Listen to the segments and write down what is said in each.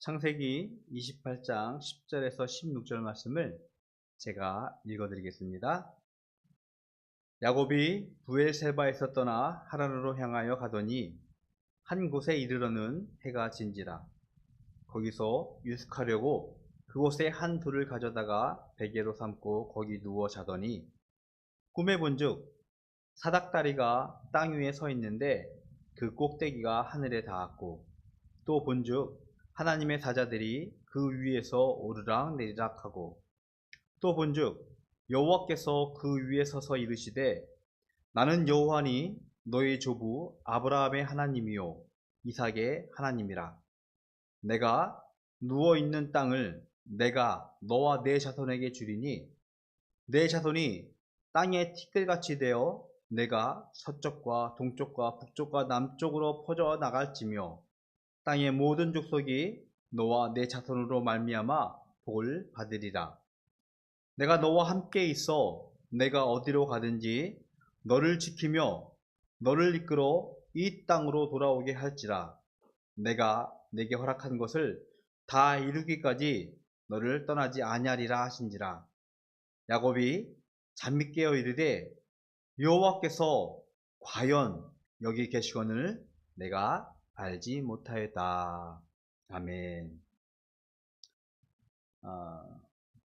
창세기 28장 10절에서 16절 말씀을 제가 읽어드리겠습니다. 야곱이 브엘세바에서 떠나 하란으로 향하여 가더니 한 곳에 이르러는 해가 진지라. 거기서 유숙하려고 그곳에 한 돌을 가져다가 베개로 삼고 거기 누워 자더니 꿈에 본즉 사닥다리가 땅 위에 서 있는데 그 꼭대기가 하늘에 닿았고, 또 본즉 하나님의 사자들이 그 위에서 오르락 내리락 하고, 또 본즉 여호와께서 그 위에 서서 이르시되 나는 여호와니 너의 조부 아브라함의 하나님이요 이삭의 하나님이라. 내가 누워있는 땅을 내가 너와 내 자손에게 주리니 내 자손이 땅의 티끌같이 되어 내가 서쪽과 동쪽과 북쪽과 남쪽으로 퍼져 나갈지며 땅의 모든 족속이 너와 내 자손으로 말미암아 복을 받으리라. 내가 너와 함께 있어 내가 어디로 가든지 너를 지키며 너를 이끌어 이 땅으로 돌아오게 할지라. 내가 내게 허락한 것을 다 이루기까지 너를 떠나지 아니하리라 하신지라. 야곱이 잠이 깨어 이르되 여호와께서 과연 여기 계시거늘 내가 알지 못하였다. 아멘.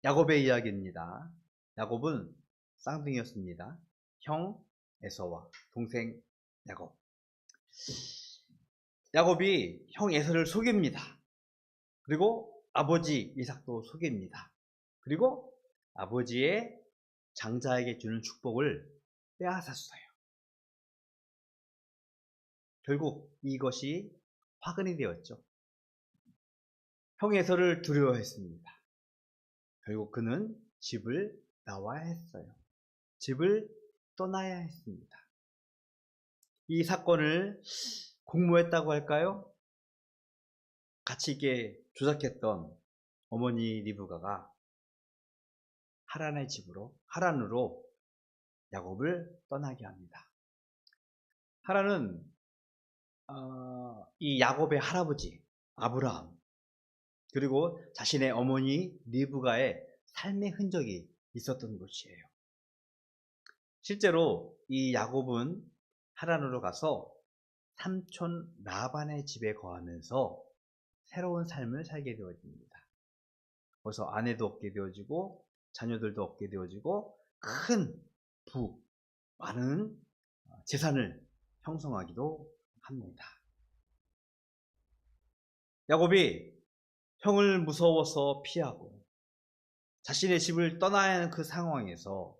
야곱의 이야기입니다. 야곱은 쌍둥이였습니다. 형 에서와 동생 야곱. 야곱이 형 에서를 속입니다. 그리고 아버지 이삭도 속입니다. 그리고 아버지의 장자에게 주는 축복을 빼앗았어요. 결국 이것이 화근이 되었죠. 형 에서를 두려워했습니다. 결국 그는 집을 나와야 했어요. 집을 떠나야 했습니다. 이 사건을 공모했다고 할까요? 같이 있게 조작했던 어머니 리브가가 하란으로 야곱을 떠나게 합니다. 하란은 이 야곱의 할아버지 아브라함, 그리고 자신의 어머니 리브가의 삶의 흔적이 있었던 곳이에요. 실제로 이 야곱은 하란으로 가서 삼촌 라반의 집에 거하면서 새로운 삶을 살게 되어집니다. 거기서 아내도 얻게 되어지고 자녀들도 얻게 되어지고 큰 많은 재산을 형성하기도 합니다. 야곱이 형을 무서워서 피하고 자신의 집을 떠나야 하는 그 상황에서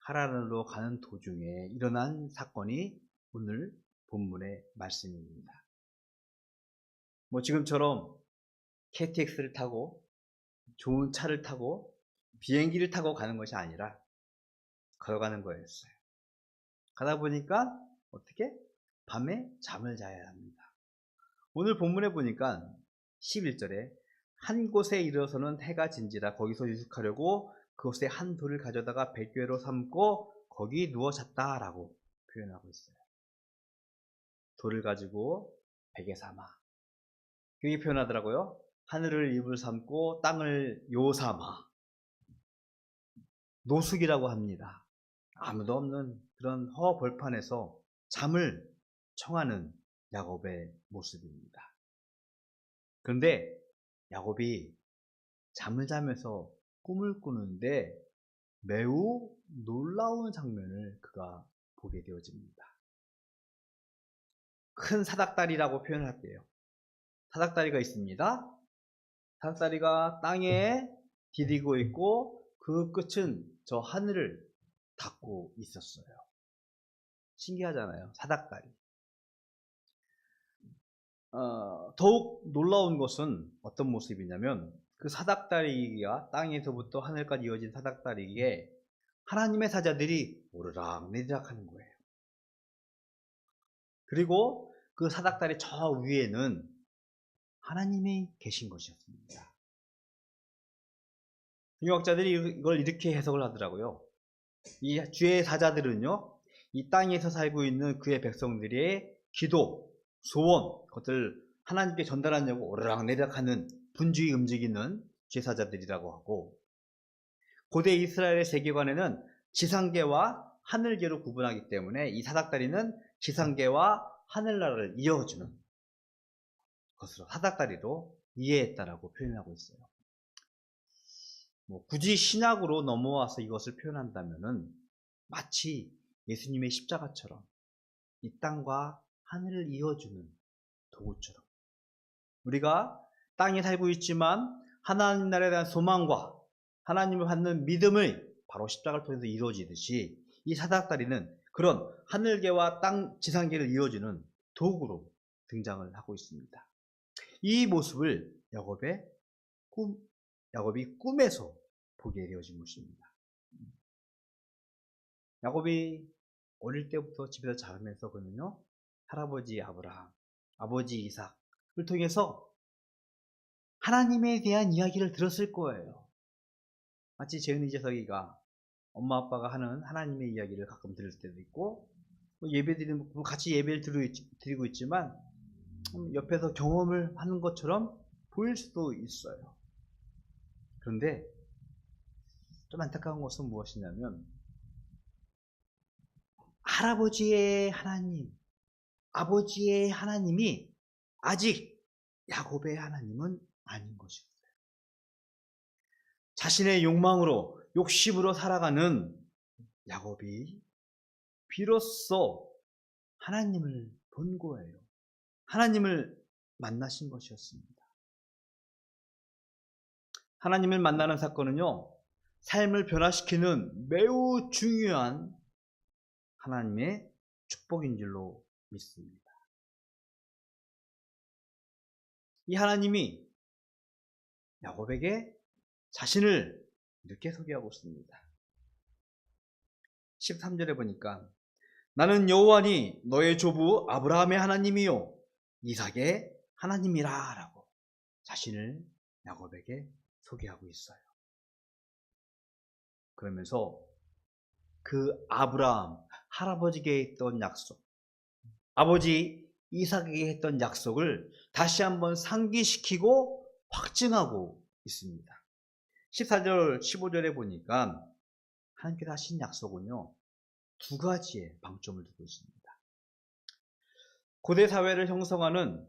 하란으로 가는 도중에 일어난 사건이 오늘 본문의 말씀입니다. 지금처럼 KTX를 타고 좋은 차를 타고 비행기를 타고 가는 것이 아니라 걸어가는 거였어요. 가다 보니까 어떻게? 밤에 잠을 자야 합니다. 오늘 본문에 보니까 11절에 한 곳에 이르러서는 해가 진지라. 거기서 유숙하려고 그곳에 한 돌을 가져다가 베개로 삼고 거기 누워 잤다라고 표현하고 있어요. 돌을 가지고 베개 삼아. 그렇게 표현하더라고요. 하늘을 이불 삼고 땅을 요 삼아. 노숙이라고 합니다. 아무도 없는 그런 허벌판에서 잠을 청하는 야곱의 모습입니다. 그런데 야곱이 잠을 자면서 꿈을 꾸는데 매우 놀라운 장면을 그가 보게 되어집니다. 큰 사닥다리라고 표현할게요. 사닥다리가 있습니다. 사닥다리가 땅에 디디고 있고 그 끝은 저 하늘을 닿고 있었어요. 신기하잖아요. 사닥다리. 더욱 놀라운 것은 어떤 모습이냐면 그 사닥다리가 땅에서부터 하늘까지 이어진 사닥다리에 하나님의 사자들이 오르락 내리락 하는 거예요. 그리고 그 사닥다리 저 위에는 하나님이 계신 것이었습니다. 성경학자들이 이걸 이렇게 해석을 하더라고요. 이 주의 사자들은요, 이 땅에서 살고 있는 그의 백성들의 기도, 소원, 그것을 하나님께 전달하려고 오르락내리락 하는 분주히 움직이는 제사자들이라고 하고, 고대 이스라엘의 세계관에는 지상계와 하늘계로 구분하기 때문에 이 사닥다리는 지상계와 하늘나라를 이어주는 것으로 사닥다리로 이해했다라고 표현하고 있어요. 굳이 신약으로 넘어와서 이것을 표현한다면은 마치 예수님의 십자가처럼 이 땅과 하늘을 이어주는 도구처럼, 우리가 땅에 살고 있지만 하나님 나라에 대한 소망과 하나님을 받는 믿음을 바로 십자가를 통해서 이루어지듯이 이 사닥다리는 그런 하늘계와 땅 지상계를 이어주는 도구로 등장을 하고 있습니다. 이 모습을 야곱이 꿈에서 보게 되어진 것입니다. 야곱이 어릴 때부터 집에서 자라면서 그는요, 할아버지 아브라함, 아버지 이삭을 통해서 하나님에 대한 이야기를 들었을 거예요. 마치 재은이 재석이가 엄마 아빠가 하는 하나님의 이야기를 가끔 들을 때도 있고, 예배드리면 같이 예배를 드리고 있지만 옆에서 경험을 하는 것처럼 보일 수도 있어요. 그런데 좀 안타까운 것은 무엇이냐면, 할아버지의 하나님, 아버지의 하나님이 아직 야곱의 하나님은 아닌 것이었어요. 자신의 욕망으로, 욕심으로 살아가는 야곱이 비로소 하나님을 본 거예요. 하나님을 만나신 것이었습니다. 하나님을 만나는 사건은요, 삶을 변화시키는 매우 중요한 하나님의 축복인 줄로 믿습니다. 이 하나님이 야곱에게 자신을 이렇게 소개하고 있습니다. 13절에 보니까 나는 여호와니 너의 조부 아브라함의 하나님이요 이삭의 하나님이라 라고 자신을 야곱에게 소개하고 있어요. 그러면서 그 아브라함, 할아버지에게 했던 약속, 아버지 이삭에게 했던 약속을 다시 한번 상기시키고 확증하고 있습니다. 14절, 15절에 보니까 하나님께서 하신 약속은요, 두 가지의 방점을 두고 있습니다. 고대 사회를 형성하는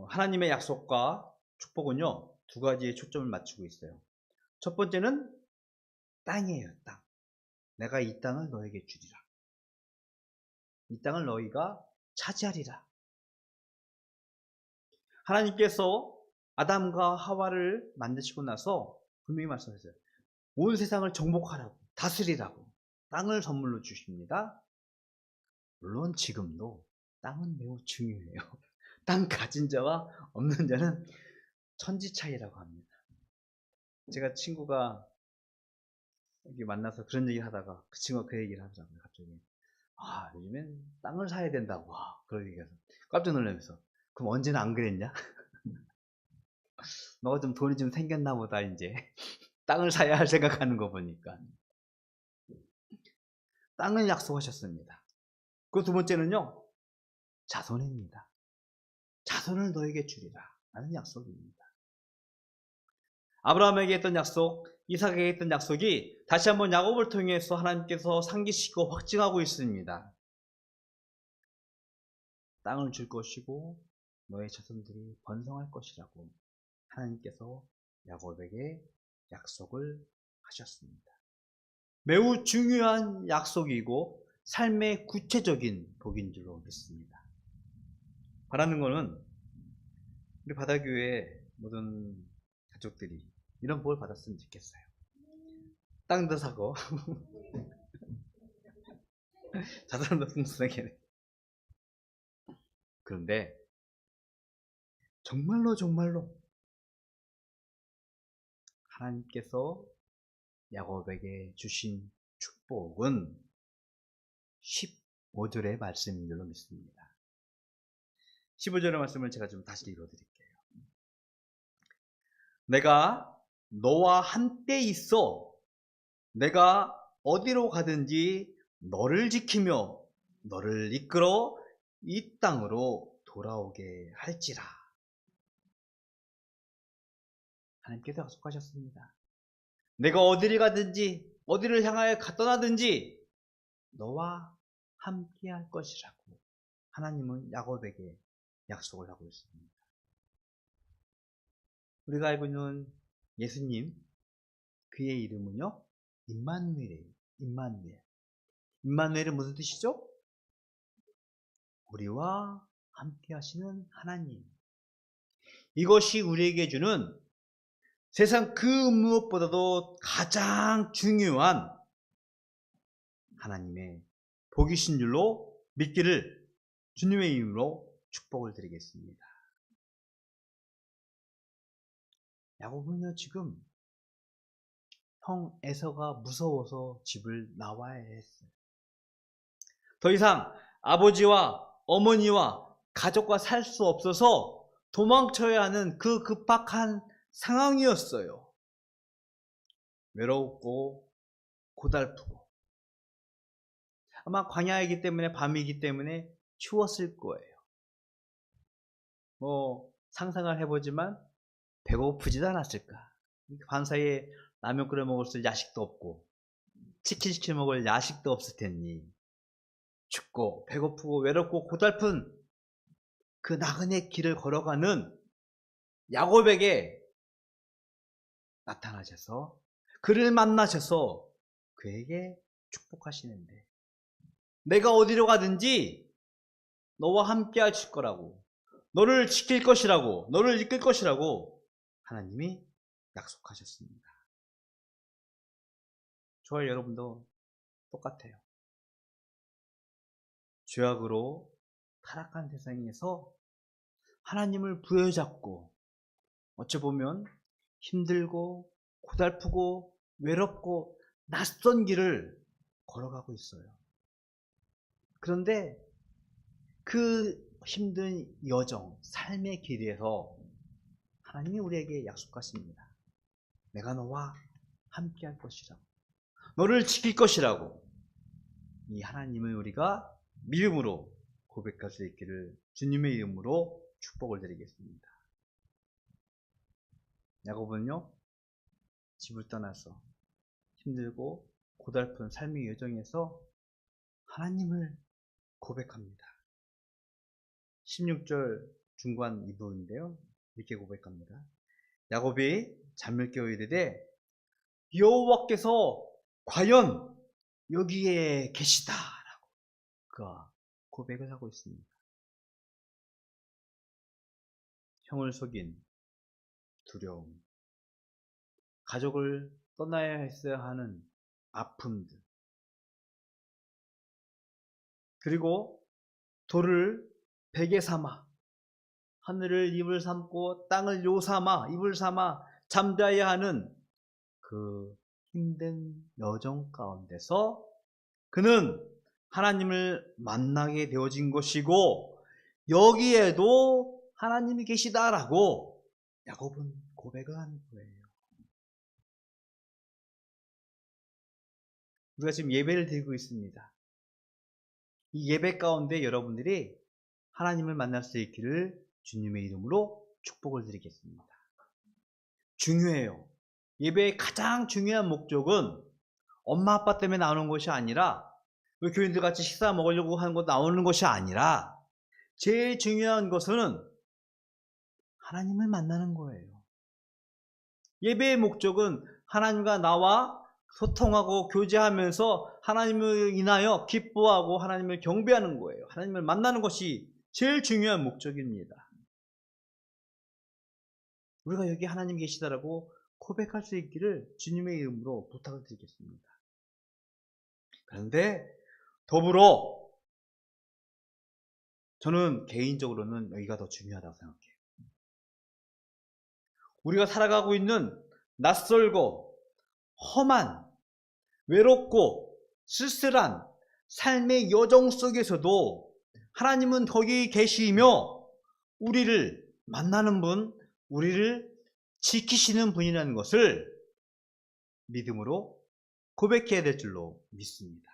하나님의 약속과 축복은요, 두 가지의 초점을 맞추고 있어요. 첫 번째는 땅이에요, 땅. 내가 이 땅을 너에게 주리라. 이 땅을 너희가 차지하리라. 하나님께서 아담과 하와를 만드시고 나서 분명히 말씀하셨어요. 온 세상을 정복하라고, 다스리라고 땅을 선물로 주십니다. 물론 지금도 땅은 매우 중요해요. 땅 가진 자와 없는 자는 천지 차이라고 합니다. 제가 친구가 여기 만나서 그런 얘기 하다가 그 친구가 그 얘기를 하더라고요. 갑자기 요즘엔 땅을 사야 된다고 그런 얘기해서 깜짝 놀라면서, 그럼 언제는 안 그랬냐? 너가 좀 돈이 좀 생겼나 보다 이제 땅을 사야 할 생각하는 거 보니까. 땅을 약속하셨습니다. 그 두 번째는요, 자손입니다. 자손을 너에게 주리라 라는 약속입니다. 아브라함에게 했던 약속, 이삭에게 했던 약속이 다시 한번 야곱을 통해서 하나님께서 상기시키고 확증하고 있습니다. 땅을 줄 것이고 너의 자손들이 번성할 것이라고 하나님께서 야곱에게 약속을 하셨습니다. 매우 중요한 약속이고 삶의 구체적인 복인 줄로 믿습니다. 바라는 것은 우리 바다교회 모든 가족들이 이런 복을 받았으면 좋겠어요. 땅도 사고 자산도 풍성하게. 그런데 정말로 하나님께서 야곱에게 주신 축복은 15절의 말씀인 줄로 믿습니다. 15절의 말씀을 제가 좀 다시 읽어드릴게요. 내가 너와 함께 있어 내가 어디로 가든지 너를 지키며 너를 이끌어 이 땅으로 돌아오게 할지라 하나님께서 약속하셨습니다. 내가 어디를 가든지 어디를 향하여 떠나든지 너와 함께 할 것이라고 하나님은 야곱에게 약속을 하고 있습니다. 우리가 알고 있는 예수님, 그의 이름은요, 임마누엘이에요. 임마누엘. 임마누엘은 무슨 뜻이죠? 우리와 함께 하시는 하나님. 이것이 우리에게 주는 세상 그 무엇보다도 가장 중요한 하나님의 복이신 줄로 믿기를 주님의 이름으로 축복을 드리겠습니다. 야곱은요, 지금 형 에서가 무서워서 집을 나와야 했어요. 더 이상 아버지와 어머니와 가족과 살 수 없어서 도망쳐야 하는 그 급박한 상황이었어요. 외롭고 고달프고 아마 광야이기 때문에 밤이기 때문에 추웠을 거예요. 상상을 해보지만 배고프지도 않았을까. 밤 사이에 라면 끓여 먹을 수 야식도 없고 치킨 시켜 먹을 야식도 없을 테니 춥고 배고프고 외롭고 고달픈 그 나그네 길을 걸어가는 야곱에게 나타나셔서 그를 만나셔서 그에게 축복하시는데 내가 어디로 가든지 너와 함께 하실 거라고, 너를 지킬 것이라고, 너를 이끌 것이라고 하나님이 약속하셨습니다. 저와 여러분도 똑같아요. 죄악으로 타락한 세상에서 하나님을 부여잡고 어찌 보면 힘들고 고달프고 외롭고 낯선 길을 걸어가고 있어요. 그런데 그 힘든 여정, 삶의 길에서 하나님이 우리에게 약속하십니다. 내가 너와 함께 할 것이라고, 너를 지킬 것이라고. 이 하나님을 우리가 믿음으로 고백할 수 있기를 주님의 이름으로 축복을 드리겠습니다. 야곱은요, 집을 떠나서 힘들고 고달픈 삶의 여정에서 하나님을 고백합니다. 16절 중간 이 부분인데요, 이렇게 고백합니다. 야곱이 잠을 깨어 이르되 여호와께서 과연 여기에 계시다라고 그가 고백을 하고 있습니다. 형을 속인 두려움, 가족을 떠나야 했어야 하는 아픔들, 그리고 돌을 베개 삼아 하늘을 입을 삼고 땅을 요 삼아 입을 삼아 잠자야 하는 그 힘든 여정 가운데서 그는 하나님을 만나게 되어진 것이고 여기에도 하나님이 계시다라고 야곱은 고백을 하는 거예요. 우리가 지금 예배를 드리고 있습니다. 이 예배 가운데 여러분들이 하나님을 만날 수 있기를 주님의 이름으로 축복을 드리겠습니다. 중요해요. 예배의 가장 중요한 목적은 엄마 아빠 때문에 나오는 것이 아니라 교인들 같이 식사 먹으려고 하는 것 나오는 것이 아니라 제일 중요한 것은 하나님을 만나는 거예요. 예배의 목적은 하나님과 나와 소통하고 교제하면서 하나님을 인하여 기뻐하고 하나님을 경배하는 거예요. 하나님을 만나는 것이 제일 중요한 목적입니다. 우리가 여기 하나님 계시다라고 고백할 수 있기를 주님의 이름으로 부탁을 드리겠습니다. 그런데 더불어 저는 개인적으로는 여기가 더 중요하다고 생각해요. 우리가 살아가고 있는 낯설고 험한 외롭고 쓸쓸한 삶의 여정 속에서도 하나님은 거기 계시며 우리를 만나는 분, 우리를 지키시는 분이라는 것을 믿음으로 고백해야 될 줄로 믿습니다.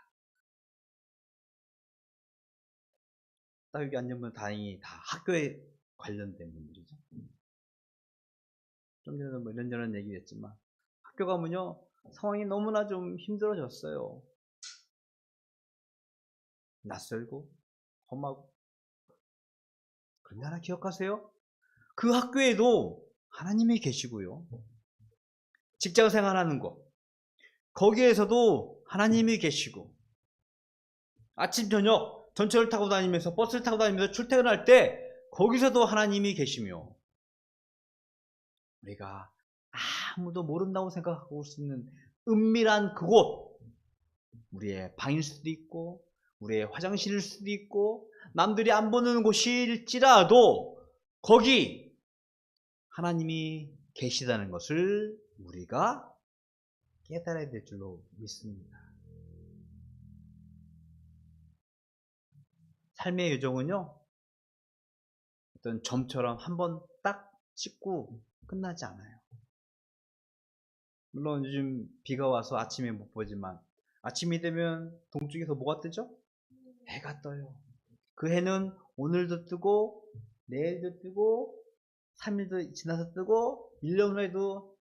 딱 여기 앉은 분 다행히 다 학교에 관련된 분들이죠. 좀 전에도 뭐 이런저런 얘기를 했지만 학교 가면요 상황이 너무나 좀 힘들어졌어요. 낯설고 험하고. 그런데 하나 기억하세요? 그 학교에도 하나님이 계시고요. 직장 생활하는 거 거기에서도 하나님이 계시고, 아침 저녁 전철을 타고 다니면서 버스를 타고 다니면서 출퇴근할 때 거기서도 하나님이 계시며, 우리가 아무도 모른다고 생각하고 있는 은밀한 그곳, 우리의 방일 수도 있고 우리의 화장실일 수도 있고 남들이 안 보는 곳일지라도 거기 하나님이 계시다는 것을 우리가 깨달아야 될 줄로 믿습니다. 삶의 요정은요 어떤 점처럼 한번 딱 찍고 끝나지 않아요. 물론 요즘 비가 와서 아침에 못 보지만 아침이 되면 동쪽에서 뭐가 뜨죠? 해가 떠요. 그 해는 오늘도 뜨고 내일도 뜨고 3일도 지나서 뜨고 1년 후에도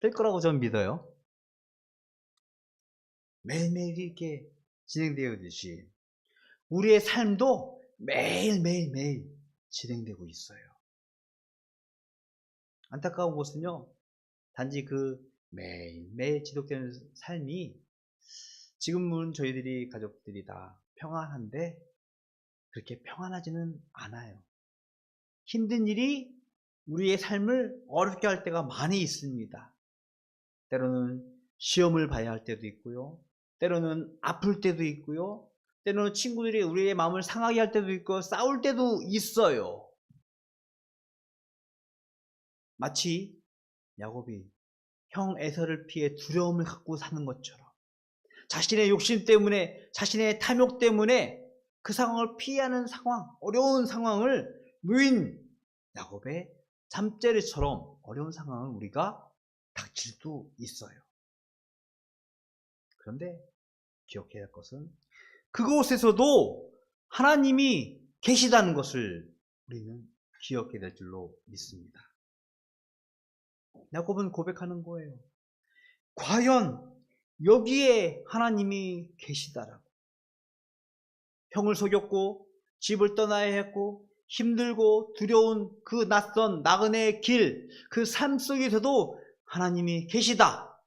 뜰 거라고 저는 믿어요. 매일매일 이렇게 진행되어 있듯이 우리의 삶도 매일 진행되고 있어요. 안타까운 것은요 단지 그 매일매일 지속되는 삶이 지금은 저희들이 가족들이 다 평안한데 그렇게 평안하지는 않아요. 힘든 일이 우리의 삶을 어렵게 할 때가 많이 있습니다. 때로는 시험을 봐야 할 때도 있고요. 때로는 아플 때도 있고요. 때로는 친구들이 우리의 마음을 상하게 할 때도 있고 싸울 때도 있어요. 마치 야곱이 형 에서를 피해 두려움을 갖고 사는 것처럼 자신의 욕심 때문에 자신의 탐욕 때문에 그 상황을 피하는 상황, 어려운 상황을 누인 야곱의 잠재력처럼 어려운 상황을 우리가 닥칠 수도 있어요. 그런데 기억해야 할 것은 그곳에서도 하나님이 계시다는 것을 우리는 기억해야 될 줄로 믿습니다. 야곱은 고백하는 거예요. 과연 여기에 하나님이 계시다라고. 형을 속였고 집을 떠나야 했고 힘들고 두려운 그 낯선 나그네의 길, 그 삶 속에서도 하나님이 계시다.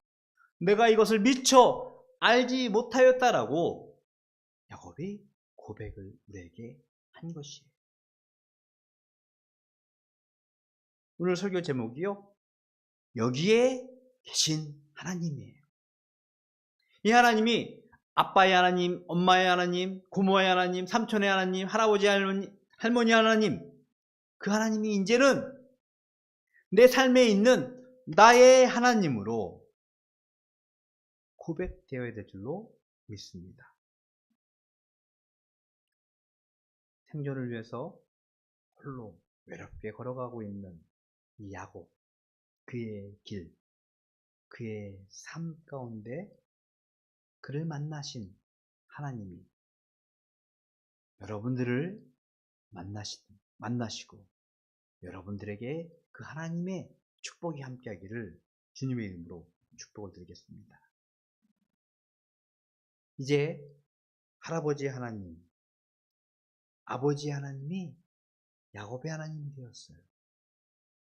내가 이것을 미처 알지 못하였다라고 야곱이 고백을 우리에게 한 것이에요. 오늘 설교 제목이요. 여기에 계신 하나님이에요. 이 하나님이 아빠의 하나님, 엄마의 하나님, 고모의 하나님, 삼촌의 하나님, 할아버지 할머니 하나님, 그 하나님이 이제는 내 삶에 있는 나의 하나님으로 고백되어야 될 줄로 믿습니다. 생존을 위해서 홀로 외롭게 걸어가고 있는 이 야곱, 그의 길, 그의 삶 가운데 그를 만나신 하나님이 여러분들을 만나시고 여러분들에게 그 하나님의 축복이 함께하기를 주님의 이름으로 축복을 드리겠습니다. 이제 할아버지 하나님, 아버지 하나님이 야곱의 하나님이 되었어요.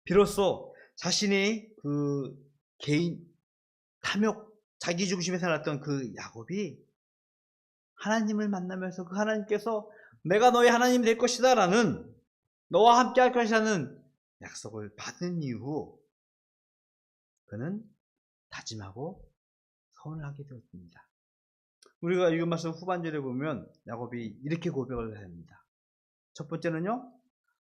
비로소 자신의 그 개인 탐욕, 자기 중심에 살았던 그 야곱이 하나님을 만나면서 그 하나님께서 내가 너의 하나님이 될 것이다 라는, 너와 함께 할 것이라는 약속을 받은 이후 그는 다짐하고 서원을 하게 되었습니다. 우리가 이 말씀 후반절에 보면 야곱이 이렇게 고백을 합니다. 첫 번째는요,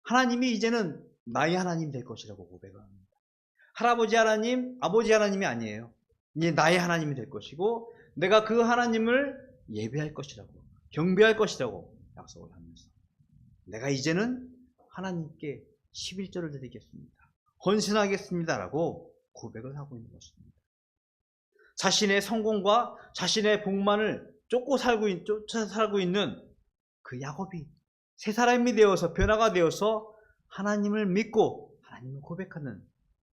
하나님이 이제는 나의 하나님 될 것이라고 고백을 합니다. 할아버지 하나님, 아버지 하나님이 아니에요. 이제 나의 하나님이 될 것이고 내가 그 하나님을 예배할 것이라고, 경배할 것이라고 약속을 하면서 내가 이제는 하나님께 11조를 드리겠습니다. 헌신하겠습니다 라고 고백을 하고 있는 것입니다. 자신의 성공과 자신의 복만을 쫓아 살고 있는 그 야곱이 새 사람이 되어서 변화가 되어서 하나님을 믿고 하나님을 고백하는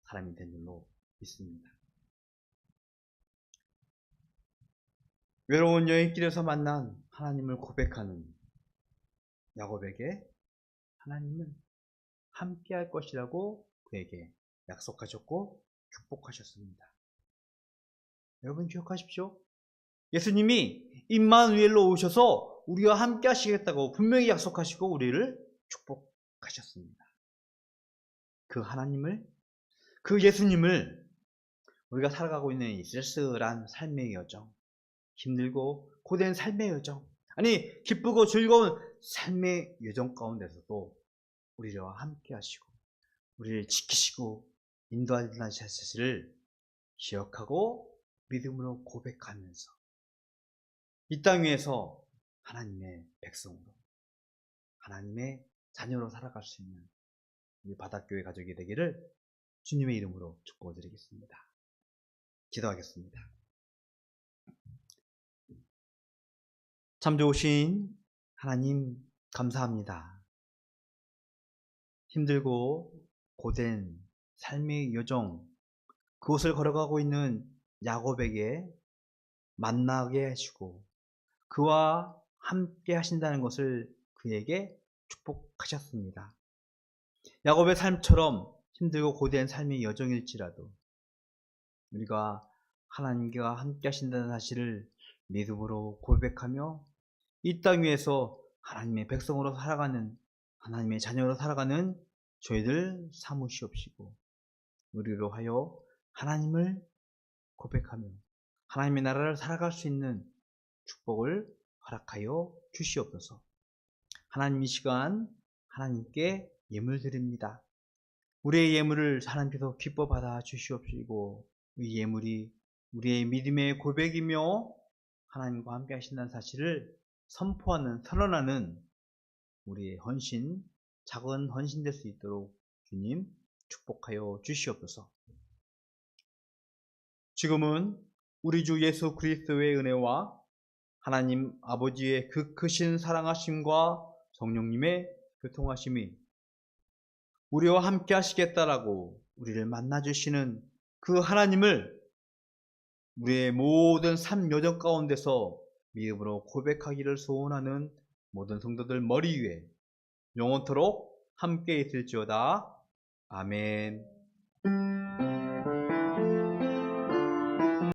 사람이 된 줄로 믿습니다. 외로운 여행길에서 만난 하나님을 고백하는 야곱에게 하나님은 함께 할 것이라고 그에게 약속하셨고 축복하셨습니다. 여러분 기억하십시오. 예수님이 임마누엘로 오셔서 우리와 함께 하시겠다고 분명히 약속하시고 우리를 축복하셨습니다. 그 하나님을, 그 예수님을 우리가 살아가고 있는 이 쓸쓸한 삶의 여정, 힘들고 고된 삶의 여정, 아니 기쁘고 즐거운 삶의 여정 가운데서도 우리와 함께 하시고 우리를 지키시고 인도하시는 사실을 기억하고 믿음으로 고백하면서 이 땅 위에서 하나님의 백성으로, 하나님의 자녀로 살아갈 수 있는 우리 바닷교회 가족이 되기를 주님의 이름으로 축복드리겠습니다. 기도하겠습니다. 참 좋으신 하나님 감사합니다. 힘들고 고된 삶의 여정, 그곳을 걸어가고 있는 야곱에게 만나게 하시고 그와 함께 하신다는 것을 그에게 축복하셨습니다. 야곱의 삶처럼 힘들고 고된 삶의 여정일지라도 우리가 하나님과 함께 하신다는 사실을 믿음으로 고백하며 이 땅 위에서 하나님의 백성으로 살아가는, 하나님의 자녀로 살아가는 저희들 삼으시옵시고 우리로 하여 하나님을 고백하며 하나님의 나라를 살아갈 수 있는 축복을 허락하여 주시옵소서. 하나님, 이 시간 하나님께 예물 드립니다. 우리의 예물을 하나님께서 기뻐 받아 주시옵시고 이 예물이 우리의 믿음의 고백이며 하나님과 함께 하신다는 사실을 선포하는, 선언하는 우리의 헌신, 작은 헌신 될 수 있도록 주님 축복하여 주시옵소서. 지금은 우리 주 예수 그리스도의 은혜와 하나님 아버지의 그 크신 사랑하심과 성령님의 교통하심이 우리와 함께 하시겠다라고 우리를 만나주시는 그 하나님을 우리의 모든 삶 여정 가운데서 믿음으로 고백하기를 소원하는 모든 성도들 머리 위에 영원토록 함께 있을지어다. 아멘.